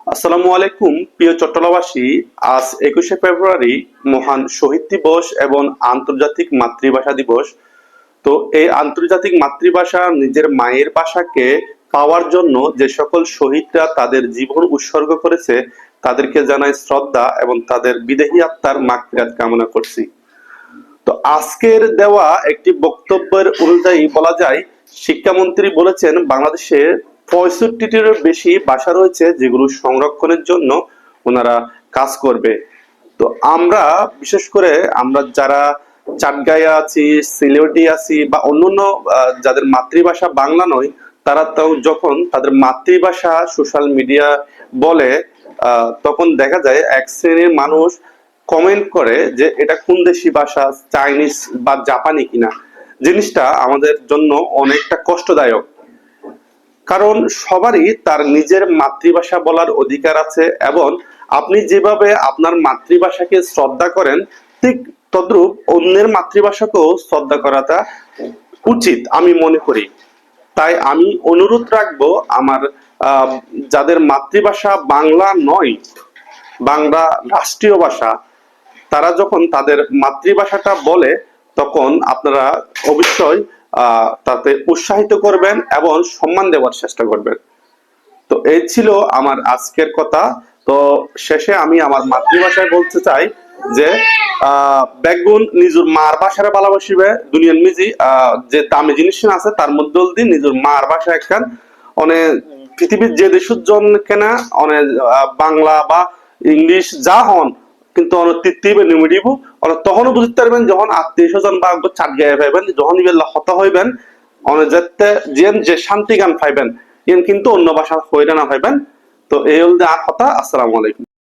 আসসালামু আলাইকুম প্রিয় চট্টলাবাসী। আজ 21শে ফেব্রুয়ারি মহান শহীদ দিবস এবং আন্তর্জাতিক মাতৃভাষা দিবস। তো এই আন্তর্জাতিক মাতৃভাষা নিজের মায়ের ভাষাকে পাওয়ার জন্য যে সকল শহীদরা তাদের জীবন উৎসর্গ করেছে তাদেরকে জানাই শ্রদ্ধা এবং তাদের বিদেহী আত্মার মাগফিরাত কামনা করছি। তো আজকের দেওয়া একটি বক্তব্যের অনুযায়ী বলা যায়, শিক্ষামন্ত্রী বলেছেন বাংলাদেশে 65টির বেশি ভাষা রয়েছে যেগুলো সংরক্ষণের জন্য ওনারা কাজ করবে। তো আমরা বিশেষ করে আমরা যারা চাটগাঁয়ে আছি, সিলেটি আছি বা অন্যান্য যাদের মাতৃভাষা বাংলা নয়, তারা তো যখন তাদের মাতৃভাষা সোশ্যাল মিডিয়া বলে তখন দেখা যায় এক শ্রেণীর মানুষ কমেন্ট করে যে এটা কোন দেশি ভাষা, চাইনিজ বা জাপানি কিনা। জিনিসটা আমাদের জন্য অনেকটা কষ্টদায়ক, কারণ সবারই তার নিজের মাতৃভাষা বলার অধিকার আছে এবং আপনি যেভাবে আপনার মাতৃভাষাকে শ্রদ্ধা করেন ঠিক তদ্রূপ অন্যের মাতৃভাষাকেও শ্রদ্ধা করাটা উচিত আমি মনে করি। তাই আমি অনুরোধ রাখবো আমার যাদের মাতৃভাষা বাংলা নয়, বাংলা রাষ্ট্রীয় ভাষা, তারা যখন তাদের মাতৃভাষাটা বলে তখন আপনারা অবশ্যই তাতে উৎসাহিত করবেন এবং সম্মান দেওয়ার চেষ্টা করবেন। তো এই ছিল আমার আজকের কথা। তো শেষে আমি আমার মাতৃভাষায় বলতে চাই যে বেগুন নিজের মার ভাষারে ভালোবাসিবে দুনিয়ার মিজি যে দামি জিনিস আছে তার মধ্যে দি নিজের মার ভাষা একখান অনেক পৃথিবীর যে দেশের জন কেনা অনেক বাংলা বা ইংলিশ যা হন কিন্তু অনেক তৃতীয় নিমিডিব অনেক তখনও বুঝতে পারবেন যখন আত্মীয় স্বজন বা চাট গায়ে পাইবেন যখন ইবেলা হতা হইবেন অনেক যেতে যে শান্তি গান পাইবেন কিন্তু অন্য ভাষা হইলে না পাইবেন। তো এই হল যে আর কথা। আসসালামু আলাইকুম।